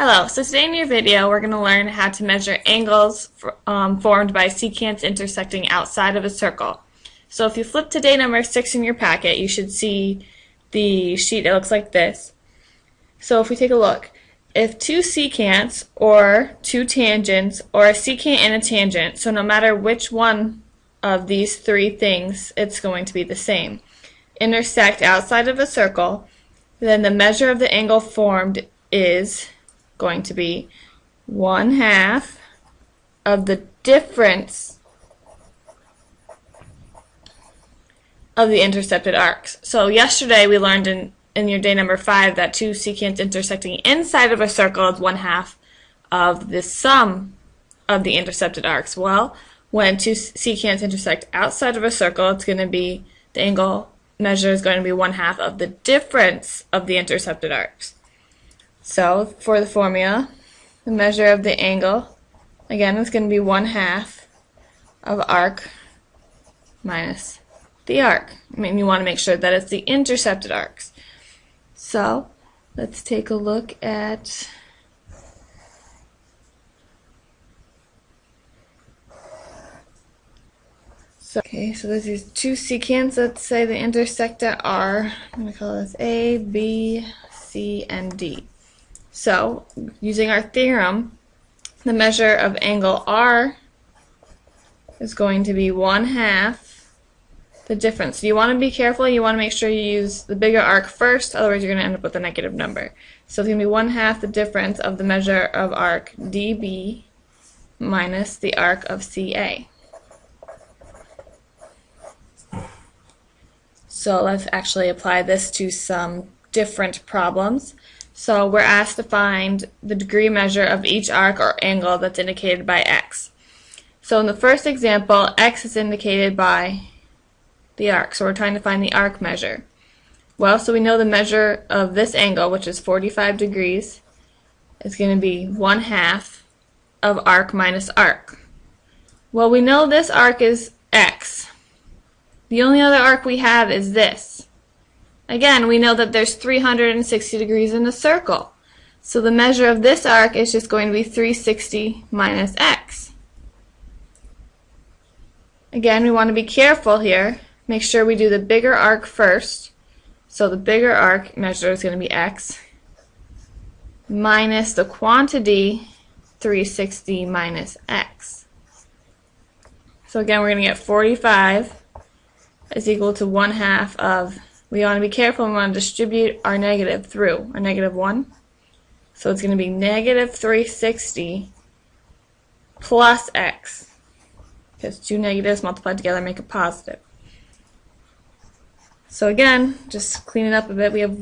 Hello, so today in your video we're going to learn how to measure angles formed by secants intersecting outside of a circle. So if you flip to day number 6 in your packet, you should see the sheet that looks like this. So if we take a look, if two secants or two tangents or a secant and a tangent, so no matter which one of these three things, it's going to be the same, intersect outside of a circle, then the measure of the angle formed is going to be 1/2 of the difference of the intercepted arcs. So yesterday we learned in your day number 5 that two secants intersecting inside of a circle is 1/2 of the sum of the intercepted arcs. Well, when two secants intersect outside of a circle, it's going to be, the angle measure is going to be 1/2 of the difference of the intercepted arcs. So for the formula, the measure of the angle, again, is going to be 1/2 of arc minus the arc. I mean, you want to make sure that it's the intercepted arcs. So let's take a look at so there's these two secants. Let's say they intersect at R. I'm going to call this A, B, C, and D. So, using our theorem, the measure of angle R is going to be 1/2 the difference. So you want to be careful. You want to make sure you use the bigger arc first, otherwise you're going to end up with a negative number. So it's going to be 1/2 the difference of the measure of arc DB minus the arc of CA. So let's actually apply this to some different problems. So we're asked to find the degree measure of each arc or angle that's indicated by x. So in the first example, x is indicated by the arc. So we're trying to find the arc measure. Well, so we know the measure of this angle, which is 45 degrees, is going to be 1/2 of arc minus arc. Well, we know this arc is x. The only other arc we have is this. Again, we know that there's 360 degrees in a circle. So the measure of this arc is just going to be 360 minus x. Again, we want to be careful here. Make sure we do the bigger arc first. So the bigger arc measure is going to be x minus the quantity 360 minus x. So again, we're going to get 45 is equal to 1/2 of, we want to be careful, we want to distribute our negative through, our -1. So it's going to be negative 360 plus x, because two negatives multiplied together make a positive. So again, just clean it up a bit, we have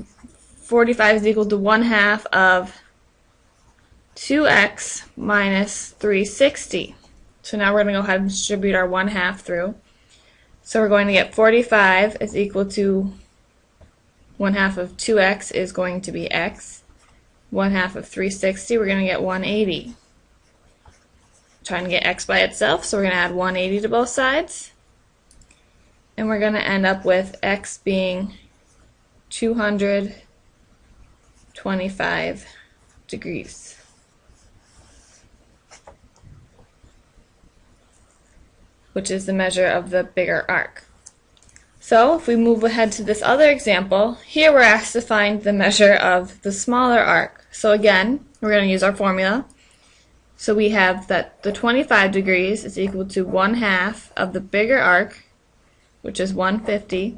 45 is equal to 1/2 of 2x minus 360. So now we're going to go ahead and distribute our 1/2 through. So we're going to get 45 is equal to 1/2 of 2x is going to be x. 1/2 of 360, we're going to get 180. Trying to get x by itself, so we're going to add 180 to both sides. And we're going to end up with x being 225 degrees. Which is the measure of the bigger arc. So if we move ahead to this other example, here we're asked to find the measure of the smaller arc. So again, we're going to use our formula. So we have that the 25 degrees is equal to 1/2 of the bigger arc, which is 150,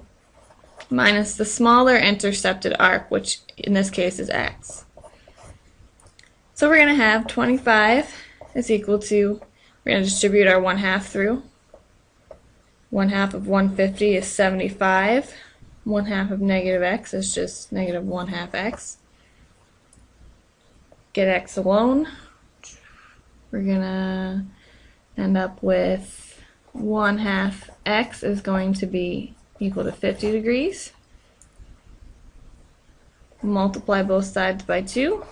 minus the smaller intercepted arc, which in this case is x. So we're going to have 25 is equal to, we're going to distribute our 1/2 through. 1/2 of 150 is 75. 1/2 of negative x is just negative 1/2 x. Get x alone. We're going to end up with 1/2 x is going to be equal to 50 degrees. Multiply both sides by 2.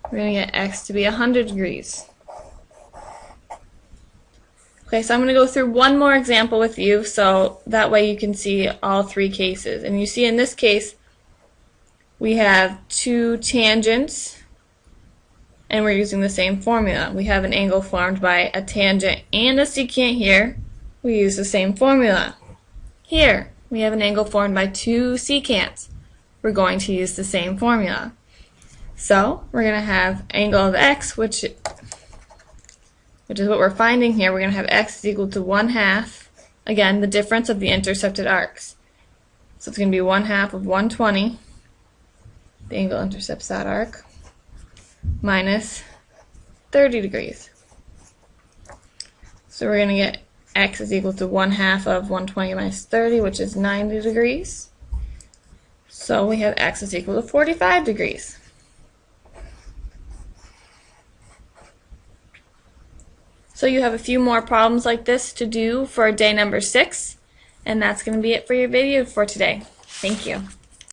We're going to get x to be 100 degrees. Okay, so I'm going to go through one more example with you so that way you can see all three cases. And you see in this case we have two tangents and we're using the same formula. We have an angle formed by a tangent and a secant here. We use the same formula. Here, we have an angle formed by two secants. We're going to use the same formula. So, we're going to have angle of x, which is what we're finding here. We're going to have x is equal to 1/2, again, the difference of the intersected arcs. So it's going to be 1/2 of 120, the angle intercepts that arc, minus 30 degrees. So we're going to get x is equal to 1/2 of 120 minus 30, which is 90 degrees. So we have x is equal to 45 degrees. So you have a few more problems like this to do for day number 6, and that's going to be it for your video for today. Thank you.